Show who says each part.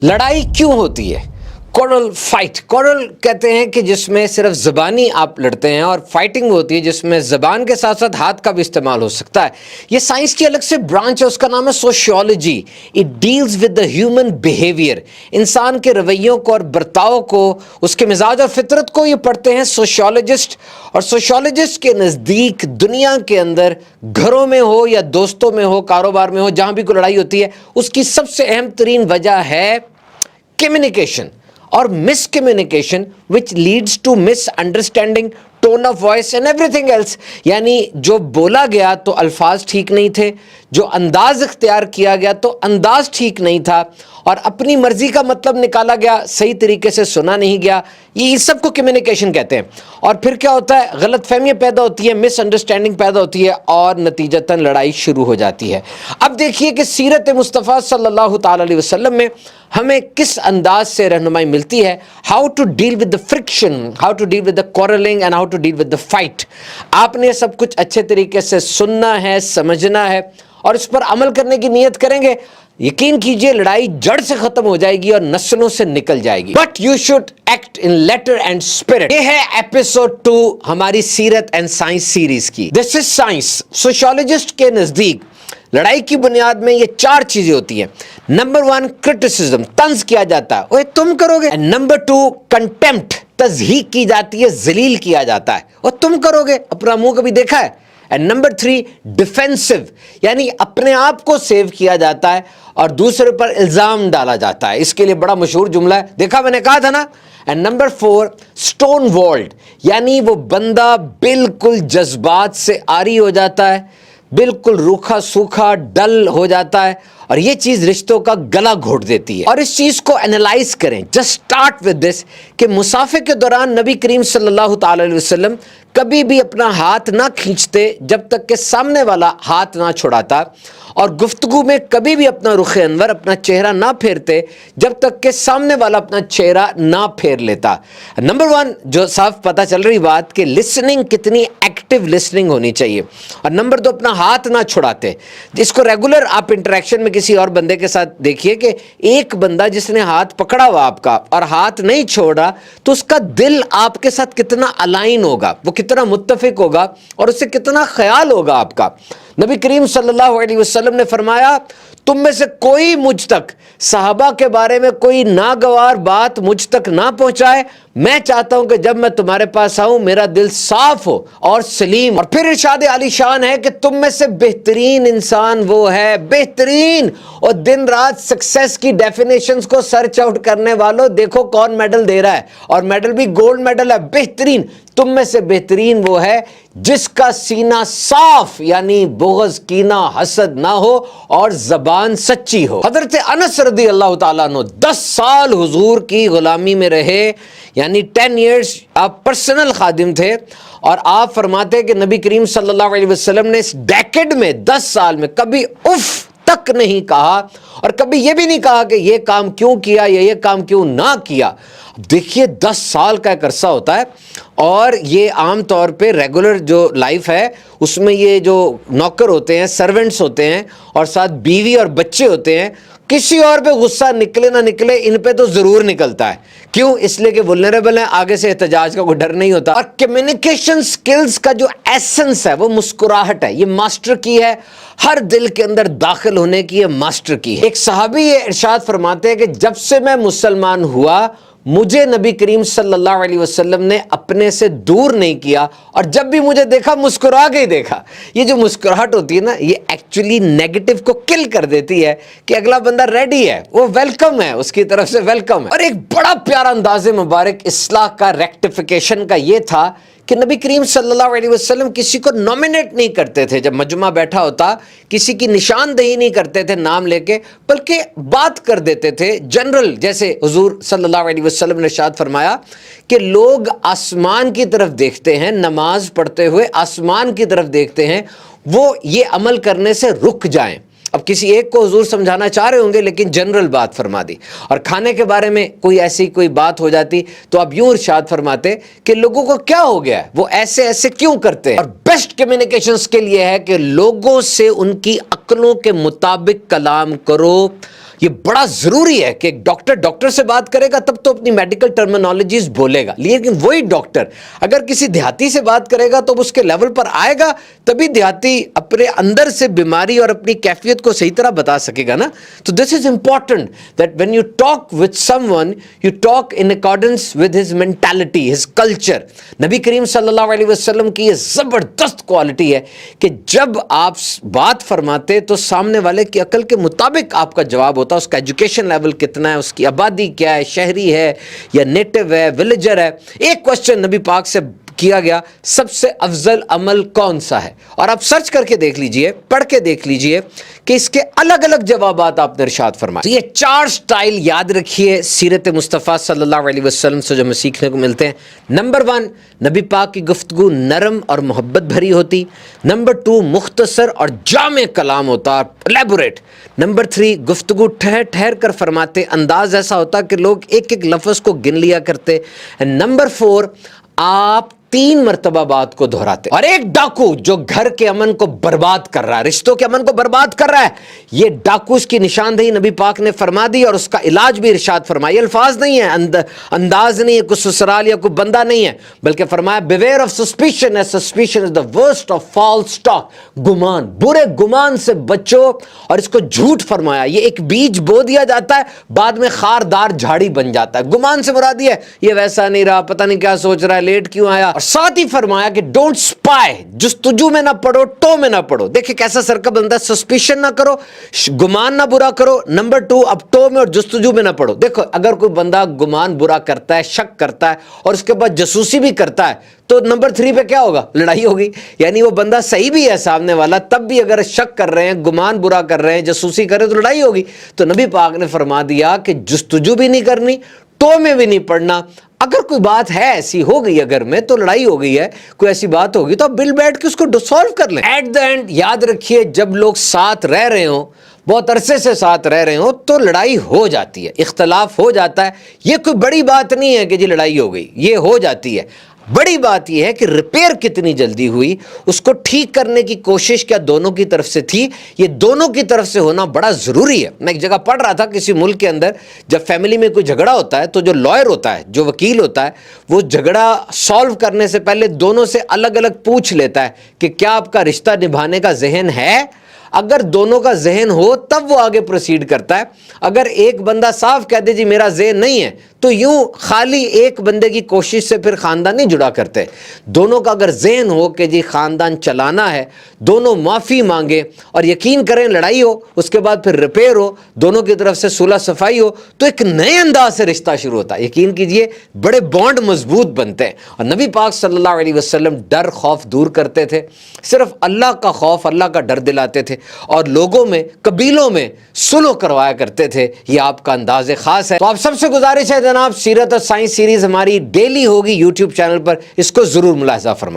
Speaker 1: लड़ाई क्यों होती है? कोरल फाइट, कोरल कहते हैं कि जिसमें सिर्फ ज़बानी आप लड़ते हैं, और फाइटिंग होती है जिसमें ज़बान के साथ साथ हाथ का भी इस्तेमाल हो सकता है। ये साइंस की अलग से ब्रांच है, उसका नाम है sociology. It deals with the human behaviour, इंसान के रवैयों को और बर्ताव को, उसके मिजाज और फितरत को ये पढ़ते हैं सोशियोलॉजिस्ट। और सोशियोलॉजिस्ट के नज़दीक दुनिया के अंदर घरों में हो या दोस्तों में हो, कारोबार में हो, जहाँ भी कोई लड़ाई होती है, उसकी सबसे अहम तरीन वजह है कम्युनिकेशन और miscommunication, which leads to misunderstanding, tone of voice and everything else. यानी जो बोला गया तो अल्फाज ठीक नहीं थे, जो अंदाज इख्तियार किया गया तो अंदाज ठीक नहीं था, और अपनी मर्जी का मतलब निकाला गया, सही तरीके से सुना नहीं गया। ये इस सब को कम्युनिकेशन कहते हैं। और फिर क्या होता है? गलत फहमियाँ पैदा होती है, मिसअंडरस्टैंडिंग पैदा होती है, और नतीजतन लड़ाई शुरू हो जाती है। अब देखिए कि सीरत मुस्तफ़ा सल्लल्लाहु ताला अलैहि वसल्लम में हमें किस अंदाज से रहनुमाई मिलती है, how to deal with the friction, how to deal with the quarrelling and how to deal with the fight. आपने सब कुछ अच्छे तरीके से सुनना है, समझना है, और इस पर अमल करने की नीयत करेंगे, यकीन कीजिए लड़ाई जड़ से खत्म हो जाएगी और नस्लों से निकल जाएगी। But you should act in letter and spirit. ये है एपिसोड 2 हमारी सीरत एंड साइंस सीरीज की। This is science. सोशियोलॉजिस्ट के नजदीक लड़ाई की बुनियाद में ये 4 चीजें होती हैं। नंबर 1 क्रिटिसिज्म, तंज किया जाता है, ओए तुम करोगे। नंबर 2 कंटेम्प्ट, तज़हीक की जाती है, जलील किया जाता है, और तुम करोगे, अपना मुंह कभी देखा है। एंड नंबर 3 डिफेंसिव, यानी अपने आप को सेव किया जाता है और दूसरे पर इल्जाम डाला जाता है। इसके लिए बड़ा मशहूर जुमला है, देखा मैंने कहा था ना। एंड नंबर 4 स्टोन वॉल्ड, यानी वो बंदा बिल्कुल जज्बात से आरी हो जाता है, बिल्कुल रूखा सूखा डल हो जाता है, और ये चीज रिश्तों का गला घोट देती है। और इस चीज को एनालाइज करें, जस्ट स्टार्ट विद दिस, कि मुसाफिर के दौरान नबी करीम सल्लल्लाहु ताला अलैहि वसल्लम कभी भी अपना हाथ ना खींचते जब तक कि सामने वाला हाथ ना छुड़ाता, और गुफ्तगू में कभी भी अपना रुख अनवर, अपना चेहरा ना फेरते जब तक कि सामने वाला अपना चेहरा ना फेर लेता। नंबर 1 जो साफ पता चल रही बात कि लिसनिंग कितनी एक्टिव लिसनिंग होनी चाहिए, और नंबर 2 अपना हाथ ना छुड़ाते। इसको रेगुलर आप इंटरेक्शन में किसी और बंदे के साथ देखिए कि एक बंदा जिसने हाथ पकड़ा हुआ आपका और हाथ नहीं छोड़ा, तो उसका दिल आपके साथ कितना अलाइन होगा, वो कितना मुत्तफिक होगा, और उससे कितना ख्याल होगा आपका। नबी करीम सल्लल्लाहु अलैहि वसल्लम ने फरमाया, तुम में से कोई मुझ तक सहाबा के बारे में कोई नागवार बात मुझ तक ना पहुंचाए, मैं चाहता हूं कि जब मैं तुम्हारे पास आऊं मेरा दिल साफ हो और सलीम। और फिर इरशाद आली शान है कि तुम में से बेहतरीन इंसान वो है, बेहतरीन, और दिन रात सक्सेस की डेफिनेशंस को सर्च आउट करने वालों, देखो कौन मेडल दे रहा है, और मेडल भी गोल्ड मेडल है। बेहतरीन, तुम में से बेहतरीन वो है जिसका सीना साफ, यानी बुग़्ज़, कीना, हसद ना हो, और जबान सच्ची हो। हजरत अनस रदी अल्लाह ताला अन्हु 10 साल हुजूर की गुलामी में रहे, यानी 10 इयर्स आप पर्सनल खादिम थे, और आप फरमाते कि नबी करीम सल्लल्लाहु अलैहि वसल्लम ने इस डेकेड में 10 साल में कभी उफ तक नहीं कहा, और कभी ये भी नहीं कहा कि ये काम क्यों किया या ये काम क्यों ना किया। देखिए 10 साल का एक अरसा होता है, और ये आम तौर पे रेगुलर जो लाइफ है उसमें ये जो नौकर होते हैं, सर्वेंट्स होते हैं, और साथ बीवी और बच्चे होते हैं, किसी और पे गुस्सा निकले ना निकले, इन पे तो जरूर निकलता है। क्यों? इसलिए कि वुल्नरेबल है, आगे से एहतजाज का कोई डर नहीं होता। और कम्युनिकेशन स्किल्स का जो एसेंस है वो मुस्कुराहट है, ये मास्टर की है, हर दिल के अंदर दाखिल होने की ये मास्टर की है। एक सहाबी ये इरशाद फरमाते हैं कि जब से मैं मुसलमान हुआ, मुझे नबी करीम सल्लल्लाहु अलैहि वसल्लम ने अपने से दूर नहीं किया, और जब भी मुझे देखा मुस्कुरा के ही देखा। ये जो मुस्कुराहट होती है ना, ये एक्चुअली नेगेटिव को किल कर देती है कि अगला बंदा रेडी है, वो वेलकम है, उसकी तरफ से वेलकम है। और एक बड़ा प्यारा अंदाज़े मुबारक इस्लाह का, रेक्टिफिकेशन का ये था कि नबी करीम सल्लल्लाहु अलैहि वसल्लम किसी को नॉमिनेट नहीं करते थे जब मजमा बैठा होता, किसी की निशानदेही नहीं करते थे नाम लेके, बल्कि बात कर देते थे जनरल। जैसे हुजूर सल्लल्लाहु अलैहि वसल्लम ने इरशाद फरमाया कि लोग आसमान की तरफ देखते हैं, नमाज पढ़ते हुए आसमान की तरफ देखते हैं, वो ये अमल करने से रुक जाएं। अब किसी एक को हुजूर समझाना चाह रहे होंगे, लेकिन जनरल बात फरमा दी। और खाने के बारे में कोई ऐसी कोई बात हो जाती तो आप यूं इरशाद फरमाते कि लोगों को क्या हो गया है, वो ऐसे ऐसे क्यों करते हैं। और बेस्ट कम्युनिकेशंस के लिए है कि लोगों से उनकी अक्लों के मुताबिक कलाम करो, یہ بڑا ضروری ہے کہ ایک ڈاکٹر سے بات کرے گا تب تو اپنی میڈیکل ٹرمینالوجیز بولے گا، لیکن وہی ڈاکٹر اگر کسی دیہاتی سے بات کرے گا تو اس کے لیول پر آئے گا تبھی دیہاتی اپنے اندر سے بیماری اور اپنی کیفیت کو صحیح طرح بتا سکے گا نا. تو this is important that when you talk with someone you talk in accordance with his mentality, his culture. نبی کریم صلی اللہ علیہ وسلم کی یہ زبردست کوالٹی ہے کہ جب آپ بات فرماتے تو سامنے والے کی عقل کے مطابق آپ کا جواب ہوتا ہے. اس کا ایجوکیشن لیول کتنا ہے، اس کی آبادی کیا ہے، شہری ہے یا نیٹو ہے، ولیجر ہے. ایک کوشچن نبی پاک سے کیا گیا، سب سے افضل عمل کون سا ہے؟ اور آپ سرچ کر کے دیکھ لیجئے، پڑھ کے دیکھ لیجئے کہ اس کے الگ الگ جوابات آپ نے ارشاد فرمائے. تو یہ 4 سٹائل یاد رکھیے سیرت مصطفیٰ صلی اللہ علیہ وسلم سے جو ہمیں سیکھنے کو ملتے ہیں. نمبر 1، نبی پاک کی گفتگو نرم اور محبت بھری ہوتی. نمبر 2، مختصر اور جامع کلام ہوتا، الیبوریٹ. نمبر 3، گفتگو ٹھہر ٹھہر کر فرماتے، انداز ایسا ہوتا کہ لوگ ایک ایک لفظ کو گن لیا کرتے. نمبر 4، آپ 3 مرتبہ بات کو دہراتے. اور ایک ڈاکو جو گھر کے امن کو برباد کر رہا ہے، رشتوں کے امن کو برباد کر رہا ہے، یہ ڈاکو اس کی نشاندہی نبی پاک نے فرما دی اور اس کا علاج بھی ارشاد فرمایا. یہ الفاظ نہیں ہے، انداز نہیں ہے، کوئی سسرال یا کوئی بندہ نہیں ہے، بلکہ فرمایا beware of suspicion as suspicion is the worst of false talk. گمان، برے گمان سے بچو. اور اس کو جھوٹ فرمایا. یہ ایک بیج بو دیا جاتا ہے، بعد میں خاردار جھاڑی بن جاتا ہے. گمان سے مراد یہ ویسا نہیں رہا، پتہ نہیں کیا سوچ رہا ہے، لیٹ کیوں آیا. اور ساتھ ہی فرمایا کہ ڈونٹ سپائی، جستجو میں نہ پڑو، ٹو میں نہ پڑو. دیکھیں کیسا سرکب بنتا ہے، سسپیشن نہ کرو، گمان نہ برا کرو. نمبر 2، اب ٹو میں اور جستجو میں نہ پڑو. دیکھو اگر کوئی بندہ گمان برا کرتا ہے، شک کرتا ہے اور اس کے بعد جاسوسی بھی کرتا ہے تو نمبر 3 پہ کیا ہوگا؟ لڑائی ہوگی. یعنی وہ بندہ صحیح بھی ہے سامنے والا، تب بھی اگر شک کر رہے ہیں، گمان برا کر رہے ہیں، جاسوسی کر رہے ہیں تو لڑائی ہوگی. تو نبی پاک نے فرما دیا کہ جستجو بھی نہیں کرنی، ٹو میں بھی نہیں پڑنا. اگر کوئی بات ہے ایسی ہو گئی، اگر میں تو لڑائی ہو گئی ہے، کوئی ایسی بات ہوگی تو آپ بل بیٹھ کے اس کو سولو کر لیں. ایٹ دا اینڈ یاد رکھیے جب لوگ ساتھ رہ رہے ہوں، بہت عرصے سے ساتھ رہ رہے ہوں تو لڑائی ہو جاتی ہے، اختلاف ہو جاتا ہے. یہ کوئی بڑی بات نہیں ہے کہ جی لڑائی ہو گئی، یہ ہو جاتی ہے. بڑی بات یہ ہے کہ ریپیئر کتنی جلدی ہوئی، اس کو ٹھیک کرنے کی کوشش کیا دونوں کی طرف سے تھی. یہ دونوں کی طرف سے ہونا بڑا ضروری ہے. میں ایک جگہ پڑھ رہا تھا کسی ملک کے اندر جب فیملی میں کوئی جھگڑا ہوتا ہے تو جو لائر ہوتا ہے، جو وکیل ہوتا ہے، وہ جھگڑا سالو کرنے سے پہلے دونوں سے الگ الگ پوچھ لیتا ہے کہ کیا آپ کا رشتہ نبھانے کا ذہن ہے. اگر دونوں کا ذہن ہو تب وہ آگے پروسیڈ کرتا ہے. اگر ایک بندہ صاف کہہ دے جی میرا ذہن نہیں ہے تو یوں خالی ایک بندے کی کوشش سے پھر خاندان نہیں جڑا کرتے. دونوں کا اگر ذہن ہو کہ جی خاندان چلانا ہے، دونوں معافی مانگے اور یقین کریں لڑائی ہو، اس کے بعد پھر ریپیئر ہو، دونوں کی طرف سے صلح صفائی ہو تو ایک نئے انداز سے رشتہ شروع ہوتا ہے. یقین کیجئے بڑے بانڈ مضبوط بنتے ہیں. اور نبی پاک صلی اللہ علیہ وسلم ڈر خوف دور کرتے تھے، صرف اللہ کا خوف، اللہ کا ڈر دلاتے تھے اور لوگوں میں، قبیلوں میں صلح کروایا کرتے تھے. یہ آپ کا انداز خاص ہے. تو آپ سب سے گزارش ہے جناب، سیرت اور سائنس سیریز ہماری ڈیلی ہوگی یوٹیوب چینل پر، اس کو ضرور ملاحظہ فرمائیں.